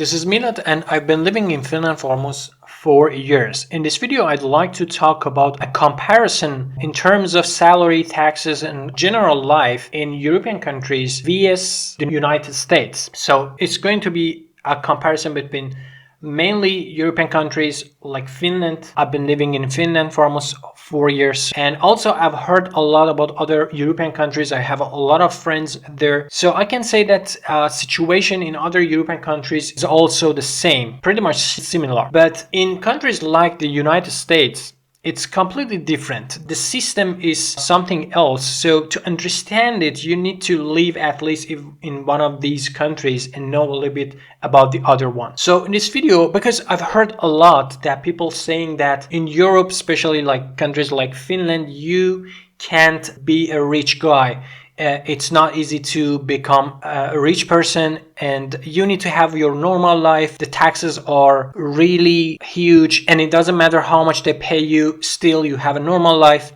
This is Milad and I've been living in Finland for almost 4 years. In this video, I'd like to talk about a comparison in terms of salary, taxes, and general life in European countries vs the United States. So it's going to be a comparison between mainly European countries like Finland. I've been living in Finland for almost 4 years, and also I've heard a lot about other European countries. I have a lot of friends there, so I can say that situation in other European countries is also the same, pretty much similar. But in countries like the United States, it's completely different. The system is something else. So to understand it, you need to live at least in one of these countries and know a little bit about the other one. So in this video, because I've heard a lot that people saying that in Europe, especially like countries like Finland, you can't be a rich guy. It's not easy to become a rich person, and you need to have your normal life. The taxes are really huge, and it doesn't matter how much they pay you, still you have a normal life.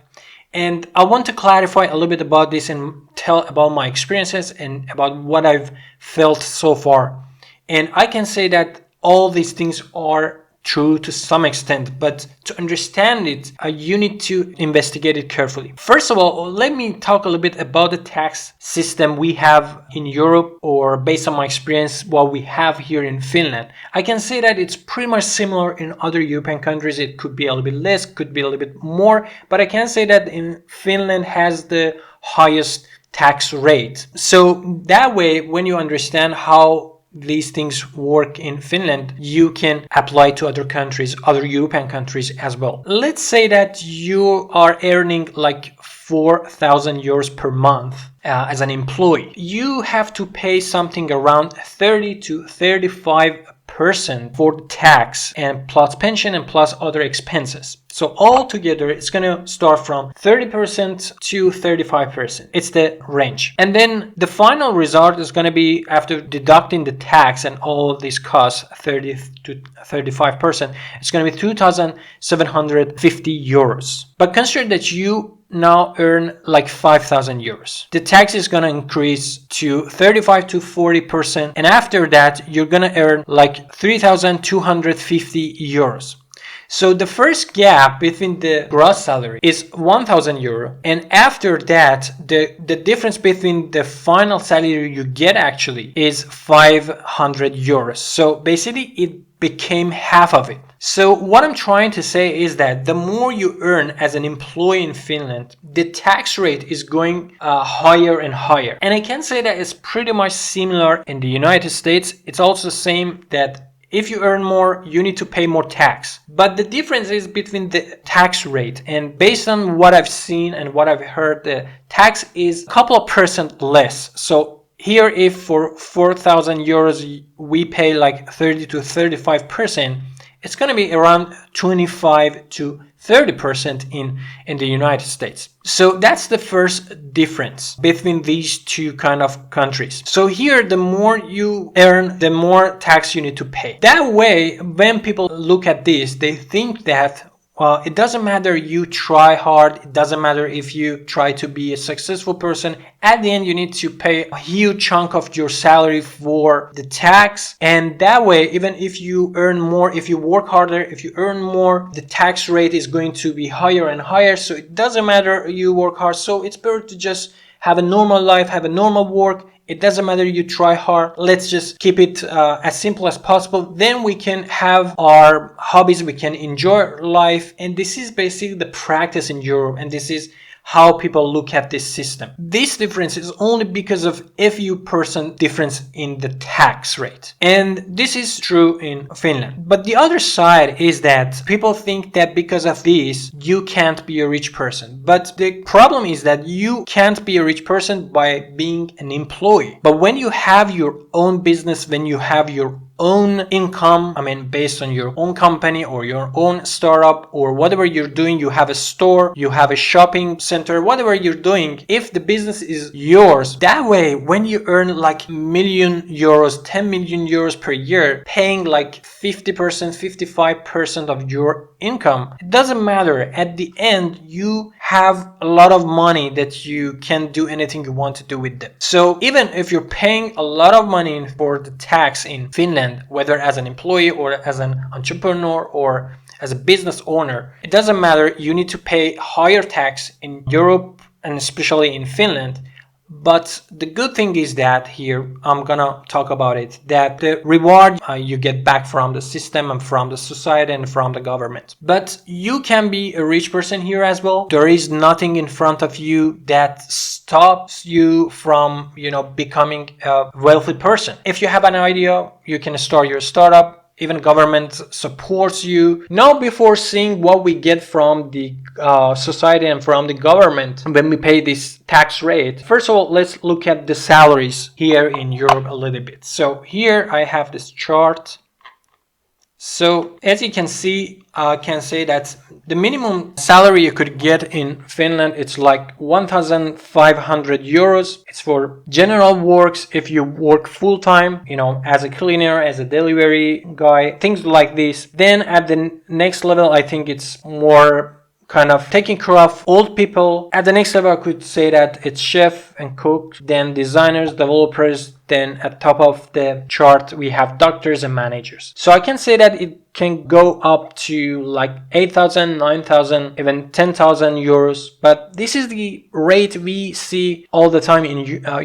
And I want to clarify a little bit about this and tell about my experiences and about what I've felt so far. And I can say that all these things are true to some extent, but to understand it, you need to investigate it carefully. First of all, let me talk a little bit about the tax system we have in Europe, or based on my experience, what we have here in Finland. I can say that it's pretty much similar in other European countries. It could be a little bit less, could be a little bit more, but I can say that in Finland has the highest tax rate. So that way, when you understand how these things work in Finland, you can apply to other countries, other European countries as well. Let's say that you are earning like 4,000 euros per month as an employee. You have to pay something around 30 to 35% for tax and plus pension and plus other expenses. So altogether, it's going to start from 30% to 35%. It's the range. And then the final result is going to be, after deducting the tax and all of these costs, 30 to 35%, it's going to be 2,750 euros. But consider that you now earn like 5,000 euros. The tax is going to increase to 35 to 40%. And after that, you're going to earn like 3,250 euros. So the first gap between the gross salary is 1,000 euro, and after that the difference between the final salary you get actually is 500 euros. So basically it became half of it. So what I'm trying to say is that the more you earn as an employee in Finland, the tax rate is going higher and higher. And I can say that it's pretty much similar in the United States. It's also the same that if you earn more, you need to pay more tax. But the difference is between the tax rate. And based on what I've seen and what I've heard, the tax is a couple of percent less. So here, if for 4,000 euros we pay like 30 to 35%, it's going to be around 25 to 30% in the United States. So that's the first difference between these two kind of countries. So here, the more you earn, the more tax you need to pay. That way, when people look at this, they think that it doesn't matter you try hard, it doesn't matter if you try to be a successful person, at the end you need to pay a huge chunk of your salary for the tax. And that way, even if you earn more, if you work harder, if you earn more, the tax rate is going to be higher and higher. So it doesn't matter you work hard. So it's better to just have a normal life, have a normal work. It doesn't matter you try hard. Let's just keep it as simple as possible. Then we can have our hobbies, we can enjoy life. And this is basically the practice in Europe. And this is how people look at this system. This difference is only because of a few percent difference in the tax rate. And this is true in Finland. But the other side is that people think that because of this, you can't be a rich person. But the problem is that you can't be a rich person by being an employee. But when you have your own business, when you have your own income, based on your own company or your own startup or whatever you're doing, you have a store, you have a shopping center, whatever you're doing, if the business is yours, that way, when you earn like million euros, 10 million euros per year, paying like 50%, 55% of your income, it doesn't matter. At the end, you have a lot of money that you can do anything you want to do with them. So even if you're paying a lot of money for the tax in Finland, Finland, whether as an employee or as an entrepreneur or as a business owner, it doesn't matter. You need to pay higher tax in Europe and especially in Finland. But the good thing is that here, I'm gonna talk about it, that the reward you get back from the system and from the society and from the government. But you can be a rich person here as well. There is nothing in front of you that stops you from, becoming a wealthy person. If you have an idea, you can start your startup. Even government supports you. Now, before seeing what we get from the society and from the government when we pay this tax rate, first of all, let's look at the salaries here in Europe a little bit. So here I have this chart. So as you can see, I can say that the minimum salary you could get in Finland, it's like 1,500 euros. It's for general works. If you work full time, as a cleaner, as a delivery guy, things like this. Then at the next level, I think it's more kind of taking care of old people. At the next level, I could say that it's chef and cook, then designers, developers, then at top of the chart, we have doctors and managers. So I can say that it can go up to like 8,000, 9,000, even 10,000 euros. But this is the rate we see all the time in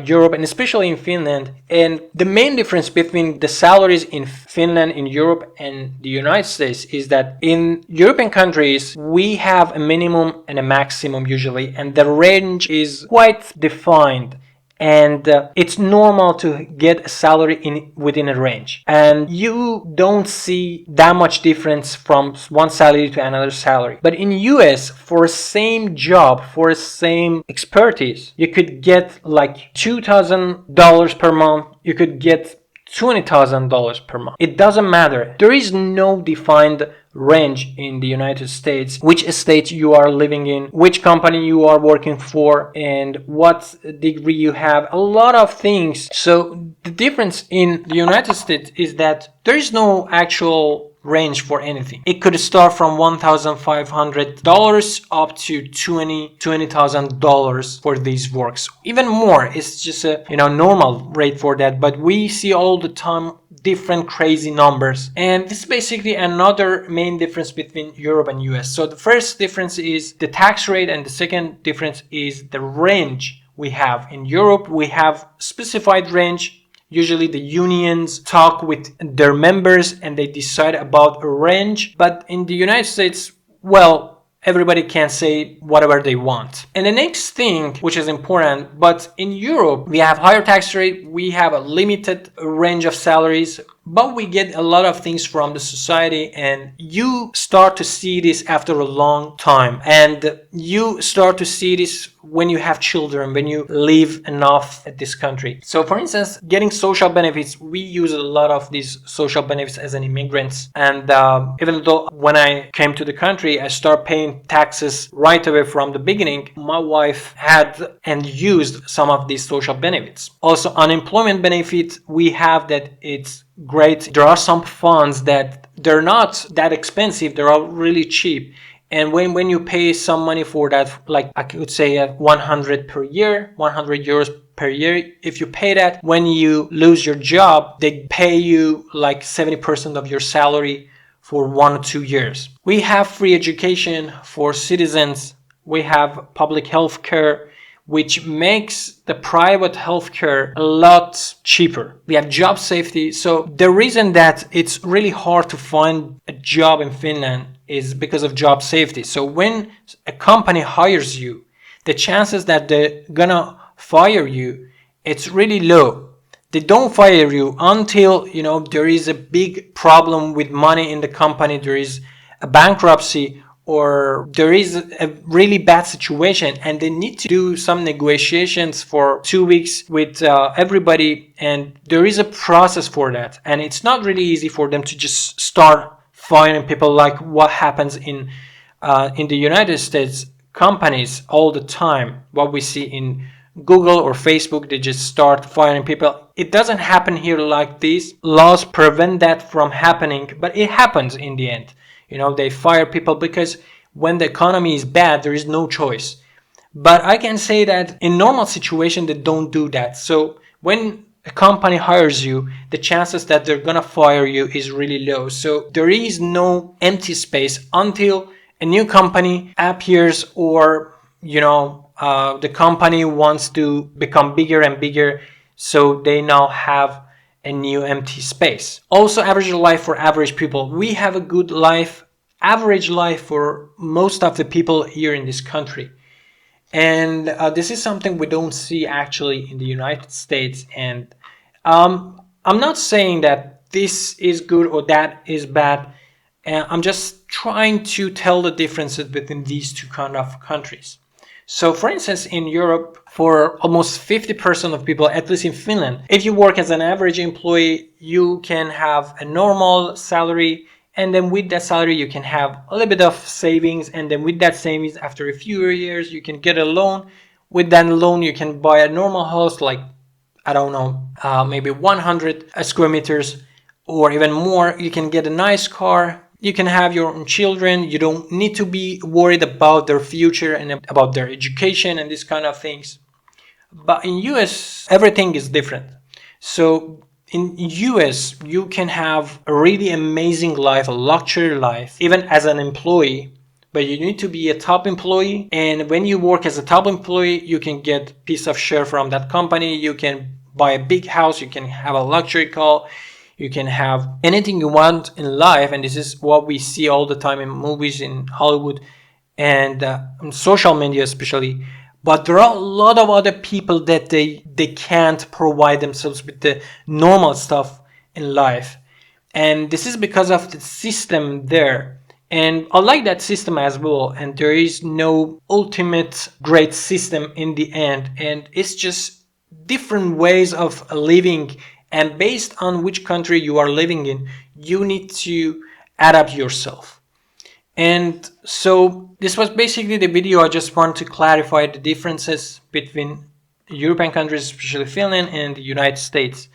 Europe and especially in Finland. And the main difference between the salaries in Finland, in Europe and the United States is that in European countries, we have a minimum and a maximum usually, and the range is quite defined. And it's normal to get a salary within a range, and you don't see that much difference from one salary to another salary. But in US, for the same job, for the same expertise, you could get like $2,000 per month. You could get $20,000 per month. It doesn't matter. There is no defined range in the United States, which state you are living in, which company you are working for, and what degree you have, a lot of things. So the difference in the United States is that there is no actual range for anything. It could start from $1,500 up to $20,000 for these works. Even more, it's just a normal rate for that. But we see all the time different crazy numbers, and this is basically another main difference between Europe and US. So the first difference is the tax rate, and the second difference is the range we have. In Europe, we have specified range. Usually the unions talk with their members and they decide about a range. But in the United States, well, everybody can say whatever they want. And the next thing, which is important, but in Europe, we have higher tax rate, we have a limited range of salaries, but we get a lot of things from the society, and you start to see this after a long time. And you start to see this when you have children, when you live enough at this country. So for instance, getting social benefits, we use a lot of these social benefits as an immigrant. And even though when I came to the country, I started paying taxes right away from the beginning, my wife had and used some of these social benefits. Also, unemployment benefit, we have that it's great. There are some funds that they're not that expensive, they're all really cheap. And when you pay some money for that, like I could say 100 per year, 100 euros per year, if you pay that, when you lose your job, they pay you like 70% of your salary for 1 or 2 years. We have free education for citizens. We have public health care, which makes the private healthcare a lot cheaper. We have job safety. So the reason that it's really hard to find a job in Finland is because of job safety. So when a company hires you, the chances that they're gonna fire you, it's really low. They don't fire you until, there is a big problem with money in the company, there is a bankruptcy, or there is a really bad situation and they need to do some negotiations for 2 weeks with everybody, and there is a process for that, and it's not really easy for them to just start firing people like what happens in the United States companies all the time. What we see in Google or Facebook, they just start firing people. It doesn't happen here like this. Laws prevent that from happening, but it happens in the end. They fire people because when the economy is bad, there is no choice. But I can say that in normal situation, they don't do that. So when a company hires you, the chances that they're gonna fire you is really low. So there is no empty space until a new company appears, or the company wants to become bigger and bigger, so they now have a new empty space. Also, average life for average people. We have a good life, average life for most of the people here in this country. And this is something we don't see actually in the United States. And I'm not saying that this is good or that is bad. I'm just trying to tell the differences between these two kind of countries. So for instance, in Europe, for almost 50% of people, at least in Finland, if you work as an average employee, you can have a normal salary, and then with that salary you can have a little bit of savings, and then with that savings, after a few years, you can get a loan. With that loan, you can buy a normal house, like, I don't know, maybe 100 square meters or even more. You can get a nice car. You can have your own children. You don't need to be worried about their future and about their education and these kind of things. But in US, everything is different. So in US, you can have a really amazing life, a luxury life, even as an employee. But you need to be a top employee. And when you work as a top employee, you can get a piece of share from that company. You can buy a big house. You can have a luxury car. You can have anything you want in life, and this is what we see all the time in movies, in Hollywood, and on social media especially. But there are a lot of other people that they can't provide themselves with the normal stuff in life, and this is because of the system there. And I like that system as well, and there is no ultimate great system in the end, and it's just different ways of living. And based on which country you are living in, you need to adapt yourself. And so this was basically the video. I just want to clarify the differences between European countries, especially Finland, and the United States.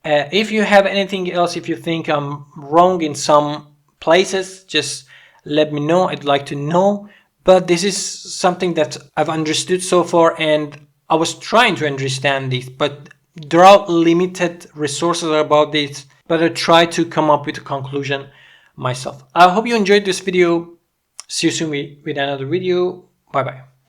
If you have anything else, if you think I'm wrong in some places, just let me know. I'd like to know. But this is something that I've understood so far, and I was trying to understand this, but there are limited resources about this, but I try to come up with a conclusion myself. I hope you enjoyed this video. See you soon with another video. Bye bye.